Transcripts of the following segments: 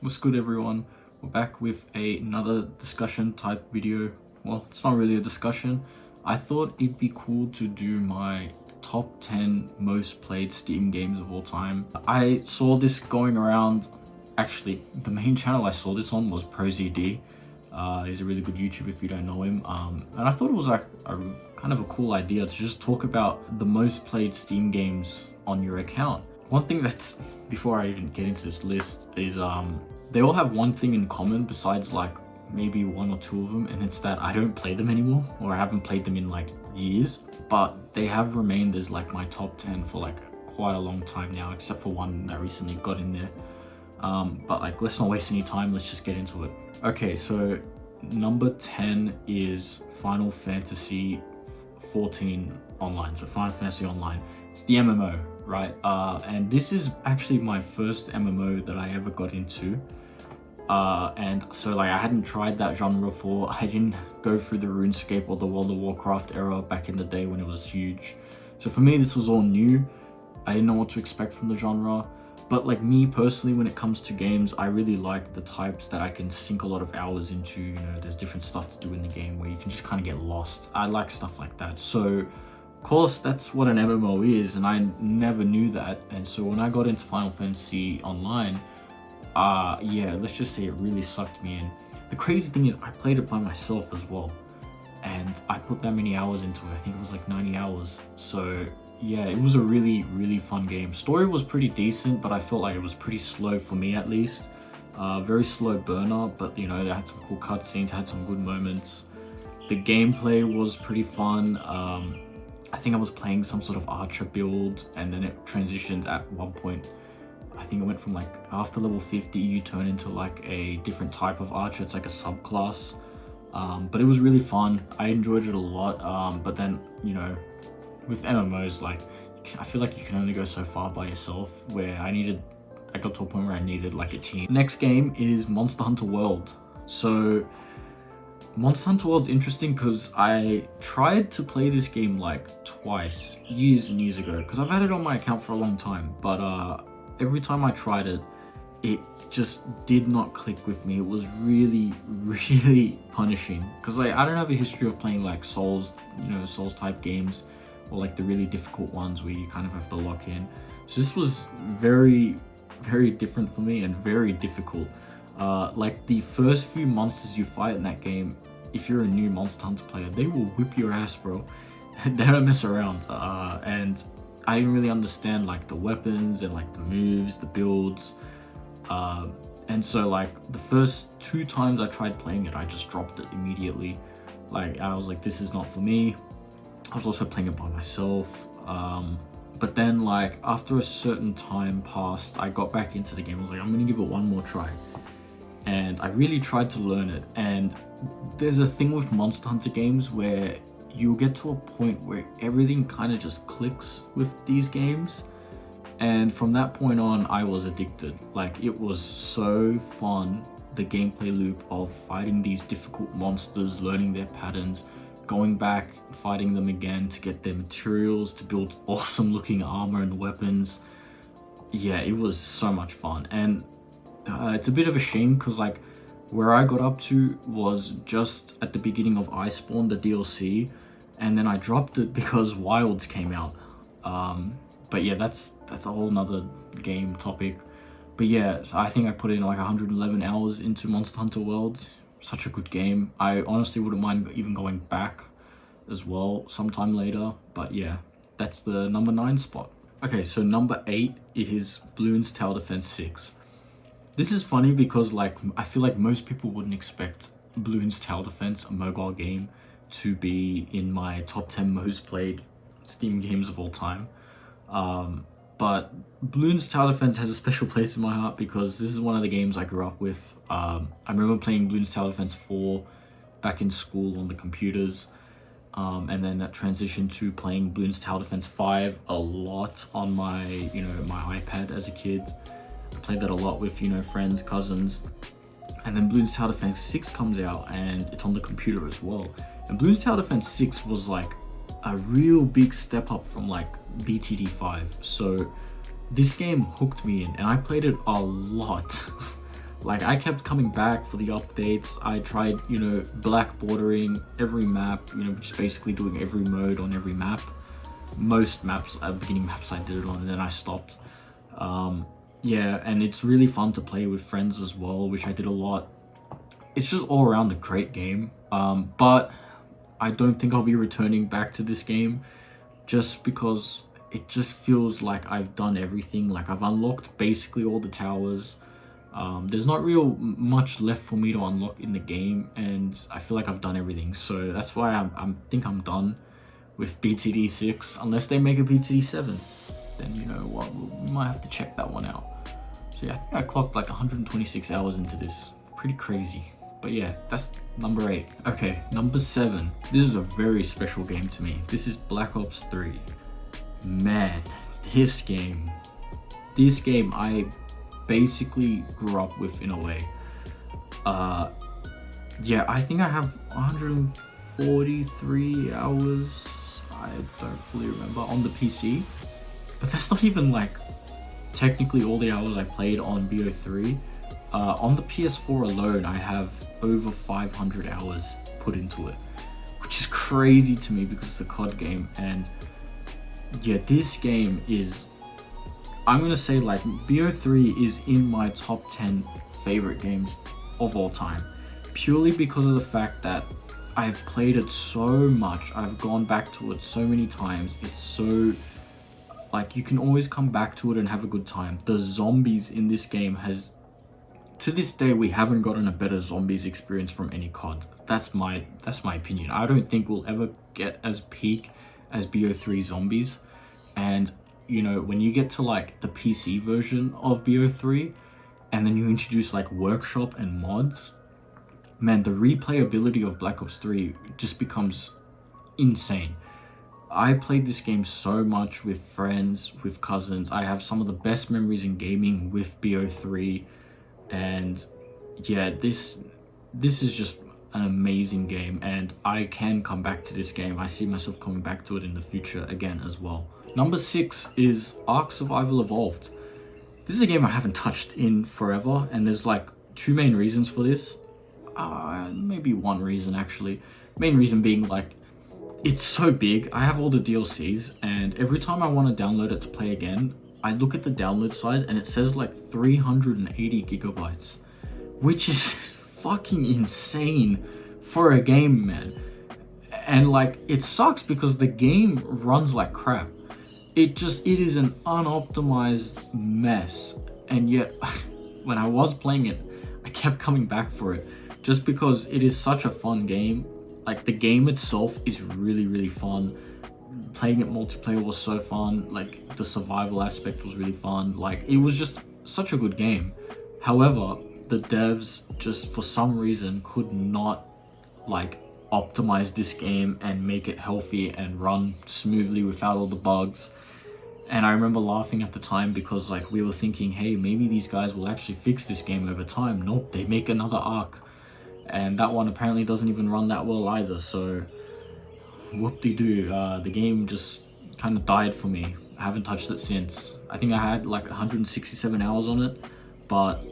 What's good, everyone? We're back with another discussion type video. Well, it's not really a discussion. I thought it'd be cool to do my top 10 most played Steam games of all time. I saw this going around. Actually, the main channel I saw this on was ProZD. He's a really good YouTuber if you don't know him. And I thought it was like a kind of a cool idea to just talk about the most played Steam games on your account. One thing that's, before I even get into this list, is they all have one thing in common besides like maybe one or two of them, and it's that I don't play them anymore, or I haven't played them in like years, but they have remained as like my top 10 for like quite a long time now, except for one that recently got in there. But like, let's not waste any time, let's just get into it. Okay, so number 10 is Final Fantasy 14 Online, so Final Fantasy Online. It's the MMO, right? And this is actually my first MMO that I ever got into. And so like I hadn't tried that genre before. I didn't go through the RuneScape or the World of Warcraft era back in the day when it was huge. So for me, this was all new. I didn't know what to expect from the genre. But like me personally, when it comes to games, I really like the types that I can sink a lot of hours into. You know, there's different stuff to do in the game where you can just kind of get lost. I like stuff like that. So of course, that's what an MMO is, and I never knew that. And so when I got into Final Fantasy Online, yeah, let's just say it really sucked me in. The crazy thing is I played it by myself as well, and I put that many hours into it. I think it was like 90 hours. So yeah, it was a really, really fun game. Story was pretty decent, but I felt like it was pretty slow for me at least. Very slow burner, but you know, they had some cool cutscenes, had some good moments. The gameplay was pretty fun. I think I was playing some sort of archer build, and then it transitions at one point. I think it went from like after level 50, you turn into like a different type of archer. It's like a subclass. But it was really fun. I enjoyed it a lot. But then, you know, with MMOs, like I feel like you can only go so far by yourself, where I got to a point where I needed like a team. Next game is Monster Hunter World. So Monster Hunter World's interesting because I tried to play this game like twice, years and years ago, because I've had it on my account for a long time, but every time I tried it, it just did not click with me. It was really, really punishing, because like I don't have a history of playing like Souls, you know, Souls type games, or like the really difficult ones where you kind of have to lock in. So this was very, very different for me and very difficult. Like the first few monsters you fight in that game, if you're a new Monster Hunter player, they will whip your ass, bro. They don't mess around. And I didn't really understand like the weapons and like the moves, the builds. And so like the first two times I tried playing it, I just dropped it immediately. Like I was like, this is not for me. I was also playing it by myself. But then like after a certain time passed, I got back into the game. I was like, I'm gonna give it one more try. And I really tried to learn it. And there's a thing with Monster Hunter games where you'll get to a point where everything kind of just clicks with these games. And from that point on, I was addicted. Like it was so fun, the gameplay loop of fighting these difficult monsters, learning their patterns, going back, fighting them again to get their materials, to build awesome looking armor and weapons. Yeah, it was so much fun. And it's a bit of a shame because like where I got up to was just at the beginning of Iceborne, the DLC, and then I dropped it because Wilds came out. But yeah, that's a whole nother game topic. But yeah, so I think I put in like 111 hours into Monster Hunter World. Such a good game. I honestly wouldn't mind even going back as well sometime later. But yeah, that's the number 9 spot. Okay, so number 8 is Bloons Tower Defense 6. This is funny because like I feel like most people wouldn't expect Bloons Tower Defense, a mobile game, to be in my top 10 most played Steam games of all time. But Bloons Tower Defense has a special place in my heart because this is one of the games I grew up with. I remember playing Bloons Tower Defense 4 back in school on the computers. And then that transitioned to playing Bloons Tower Defense 5 a lot on my, you know, my iPad as a kid. I played that a lot with, you know, friends, cousins. And then Bloons Tower Defense 6 comes out and it's on the computer as well. And Bloons Tower Defense 6 was like a real big step up from like BTD 5. So this game hooked me in and I played it a lot. Like, I kept coming back for the updates. I tried, you know, black bordering every map, you know, just basically doing every mode on every map. Most maps, beginning maps I did it on, and then I stopped. Yeah, and it's really fun to play with friends as well, which I did a lot. It's just all around a great game. But I don't think I'll be returning back to this game just because it just feels like I've done everything. Like, I've unlocked basically all the towers. There's not real much left for me to unlock in the game, and I feel like I've done everything. So that's why I think I'm done with BTD 6, unless they make a BTD 7. Then, you know what, we might have to check that one out. So yeah, I think I clocked like 126 hours into this. Pretty crazy. But yeah, that's number 8. Okay, number 7. This is a very special game to me. This is Black Ops 3. Man, this game I basically grew up with in a way. Yeah, I think I have 143 hours, I don't fully remember, on the PC. But that's not even like technically all the hours I played on BO3. On the PS4 alone, I have over 500 hours put into it, which is crazy to me because it's a COD game. And yeah, this game is, I'm gonna say, like, BO3 is in my top 10 favorite games of all time, purely because of the fact that I've played it so much. I've gone back to it so many times. It's so, like, you can always come back to it and have a good time. The zombies in this game has, to this day, we haven't gotten a better zombies experience from any COD. That's my opinion. I don't think we'll ever get as peak as BO3 zombies. And, you know, when you get to like the PC version of BO3 and then you introduce like workshop and mods, man, the replayability of Black Ops 3 just becomes insane. I played this game so much with friends, with cousins. I have some of the best memories in gaming with BO3. And yeah, this is just an amazing game, and I can come back to this game. I see myself coming back to it in the future again as well. Number 6 is Ark Survival Evolved. This is a game I haven't touched in forever, and there's like 2 main reasons for this. Maybe 1 reason actually. Main reason being, like, it's so big. I have all the DLCs, and every time I want to download it to play again, I look at the download size and it says like 380 gigabytes, which is fucking insane for a game, man. And like, it sucks because the game runs like crap. It is an unoptimized mess. And yet, when I was playing it, I kept coming back for it just because it is such a fun game. Like, the game itself is really, really fun. Playing it multiplayer was so fun. Like, the survival aspect was really fun. Like, it was just such a good game. However, the devs just for some reason could not like optimize this game and make it healthy and run smoothly without all the bugs. And I remember laughing at the time because, like, we were thinking, hey, maybe these guys will actually fix this game over time. Nope, they make another Ark, and that one apparently doesn't even run that well either. So whoop-de-doo, the game just kind of died for me. I haven't touched it since. I think I had like 167 hours on it, but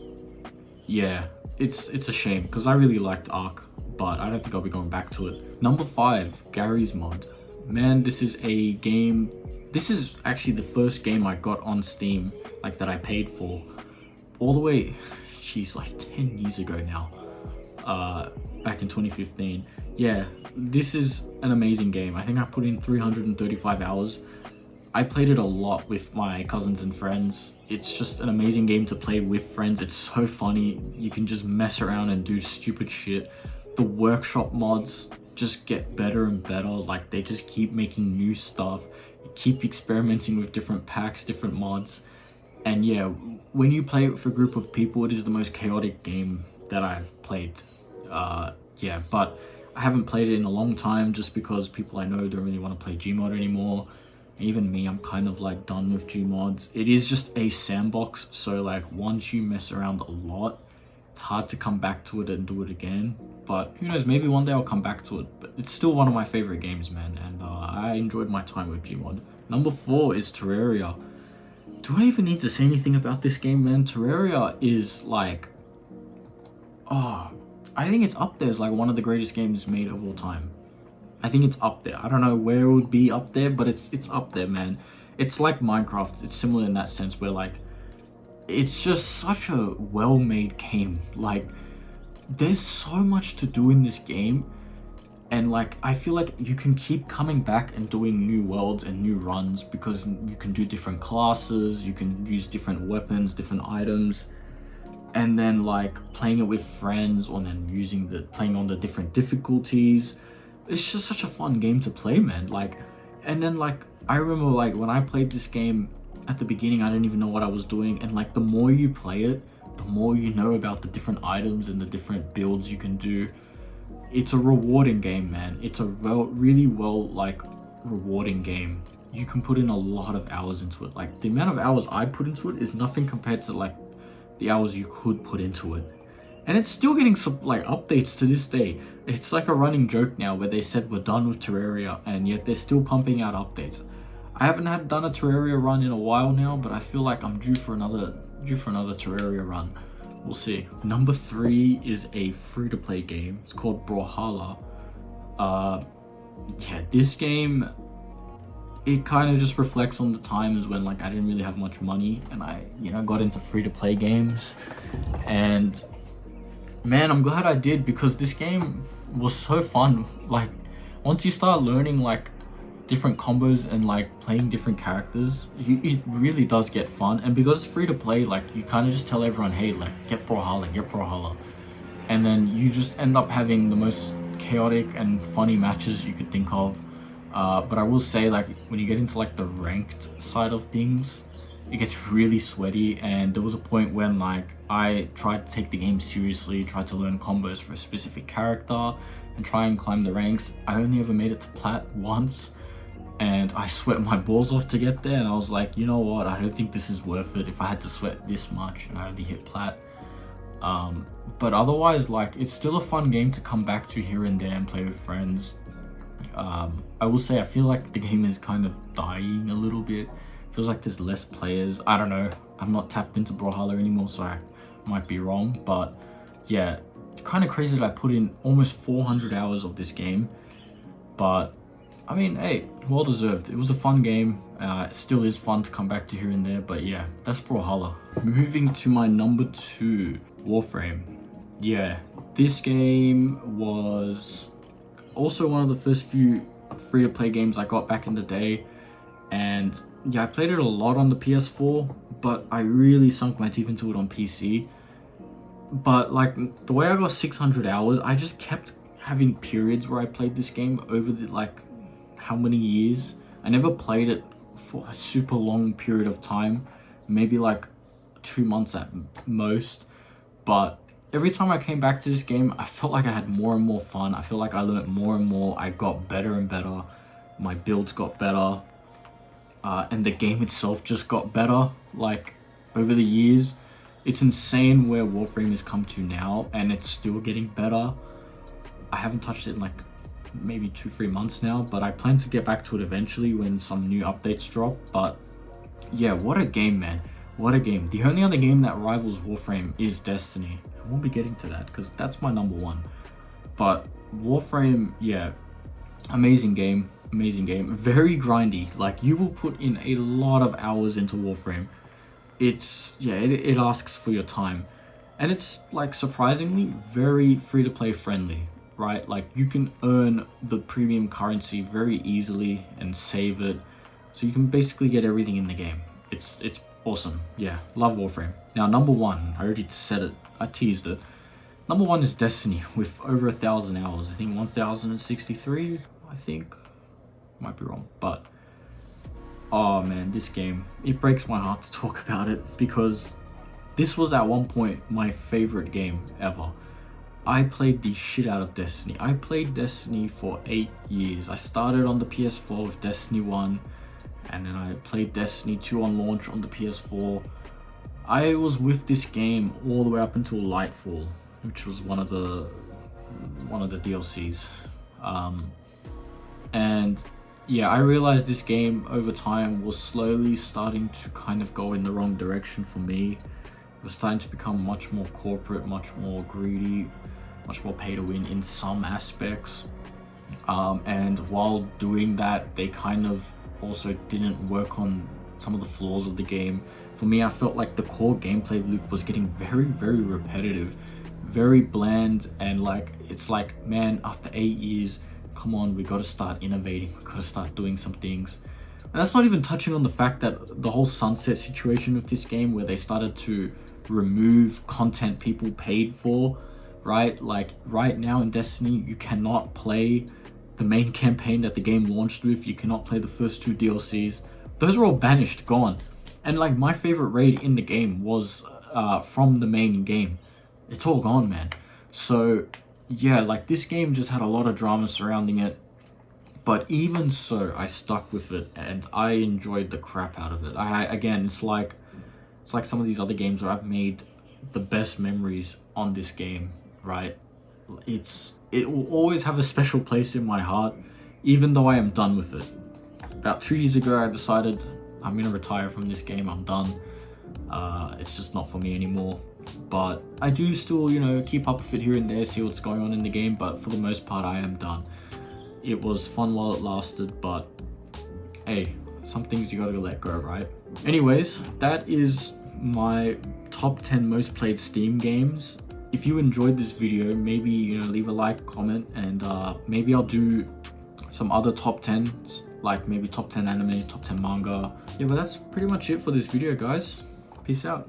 yeah, it's a shame because I really liked Ark, but I don't think I'll be going back to it. Number 5, Garry's Mod. Man, this is a game. This is actually the first game I got on Steam, like, that I paid for, all the way, geez, like 10 years ago now, back in 2015. Yeah, this is an amazing game. I think I put in 335 hours. I played it a lot with my cousins and friends. It's just an amazing game to play with friends. It's so funny. You can just mess around and do stupid shit. The workshop mods just get better and better. Like, they just keep making new stuff. You keep experimenting with different packs, different mods. And yeah, when you play it with a group of people, it is the most chaotic game that I've played. Yeah, but I haven't played it in a long time just because people I know don't really want to play Gmod anymore. Even me, I'm kind of like done with Gmods. It is just a sandbox, so like, once you mess around a lot, it's hard to come back to it and do it again. But who knows, maybe one day I'll come back to it. But it's still one of my favorite games, man, and I enjoyed my time with Gmod. Number 4 is Terraria. Do I even need to say anything about this game, man? Terraria is like Oh, I think it's up there as like one of the greatest games made of all time. I think it's up there. I don't know where it would be up there, but it's up there, man. It's like Minecraft. It's similar in that sense where like it's just such a well-made game. Like there's so much to do in this game, and like I feel like you can keep coming back and doing new worlds and new runs because you can do different classes, you can use different weapons, different items, and then like playing it with friends or then playing on the different difficulties. It's just such a fun game to play, man. Like, and then like I remember like when I played this game at the beginning, I didn't even know what I was doing, and like the more you play it, the more you know about the different items and the different builds you can do. It's a rewarding game, man. It's a really well like rewarding game. You can put in a lot of hours into it. Like the amount of hours I put into it is nothing compared to like the hours you could put into it. And it's still getting some like updates to this day. It's like a running joke now where they said we're done with Terraria, and yet they're still pumping out updates. I haven't done a Terraria run in a while now, but I feel like I'm due for another Terraria run. We'll see. Number 3 is a free-to-play game. It's called Brawlhalla. Yeah, this game, it kind of just reflects on the times when like I didn't really have much money and I, got into free-to-play games. And man, I'm glad I did, because this game was so fun. Like once you start learning like different combos and like playing different characters, it really does get fun. And because it's free to play, like you kind of just tell everyone, hey, like get Brawlhalla, and then you just end up having the most chaotic and funny matches you could think of. But I will say, like when you get into like the ranked side of things, it gets really sweaty. And there was a point when like I tried to take the game seriously, tried to learn combos for a specific character and try and climb the ranks. I only ever made it to plat once, and I sweat my balls off to get there, and I was like, you know what, I don't think this is worth it if I had to sweat this much and I only hit plat. But otherwise, like it's still a fun game to come back to here and there and play with friends. I will say I feel like the game is kind of dying a little bit. Feels like there's less players. I don't know, I'm not tapped into Brawlhalla anymore, so I might be wrong, but yeah, it's kind of crazy that I put in almost 400 hours of this game. But I mean, hey, well deserved. It was a fun game. It still is fun to come back to here and there, but yeah, that's Brawlhalla. Moving to my number 2, Warframe. Yeah, this game was also one of the first few free-to-play games I got back in the day. And yeah, I played it a lot on the PS4, but I really sunk my teeth into it on PC. But like the way I got 600 hours, I just kept having periods where I played this game over the like how many years. I never played it for a super long period of time, maybe like 2 months at most. But every time I came back to this game, I felt like I had more and more fun. I feel like I learned more and more. I got better and better. My builds got better. And the game itself just got better, like over the years. It's insane where Warframe has come to now, and it's still getting better. I haven't touched it in like maybe 2-3 months now, but I plan to get back to it eventually when some new updates drop. But yeah, what a game, man. What a game. The only other game that rivals Warframe is Destiny. I won't be getting to that because that's my number 1. But Warframe, yeah, amazing game. Amazing game. Very grindy. Like you will put in a lot of hours into Warframe. It's, yeah, it asks for your time. And it's like surprisingly very free to play friendly, right? Like you can earn the premium currency very easily and save it. So you can basically get everything in the game. It's awesome. Yeah, love Warframe. Now number 1, I already said it. I teased it. Number 1 is Destiny with over 1,000 hours. I think 1,063, I think. Might be wrong, but oh man, this game, it breaks my heart to talk about it because this was at one point my favorite game ever. I played the shit out of Destiny. I played Destiny for 8 years. I started on the PS4 with Destiny 1, and then I played Destiny 2 on launch on the PS4. I was with this game all the way up until Lightfall, which was one of the DLCs. And yeah, I realized this game over time was slowly starting to kind of go in the wrong direction for me. was starting to become much more corporate, much more greedy, much more pay to win in some aspects. And while doing that, they kind of also didn't work on some of the flaws of the game. For me, I felt like the core gameplay loop was getting very, very repetitive, very bland, and like it's like, man, after 8 years, come on, we gotta start innovating, we gotta start doing some things. And that's not even touching on the fact that the whole sunset situation with this game, where they started to remove content people paid for, right? Like right now in Destiny, you cannot play the main campaign that the game launched with. You cannot play the first 2 DLCs. Those are all banished, gone. And like my favorite raid in the game was from the main game. It's all gone, man. So yeah, like this game just had a lot of drama surrounding it. But even so, I stuck with it and I enjoyed the crap out of it. Again, it's like some of these other games where I've made the best memories on this game, right? It will always have a special place in my heart, even though I am done with it. About 2 years ago, I decided I'm gonna retire from this game. I'm done. It's just not for me anymore. But I do still, you know, keep up with it here and there, see what's going on in the game. But for the most part, I am done. It was fun while it lasted, but hey, some things you gotta let go, right? Anyways, that is my top 10 most played Steam games. If you enjoyed this video, maybe, you know, leave a like, comment, and maybe I'll do some other top 10s, like maybe top 10 anime, top 10 manga. Yeah, but that's pretty much it for this video, guys. Peace out.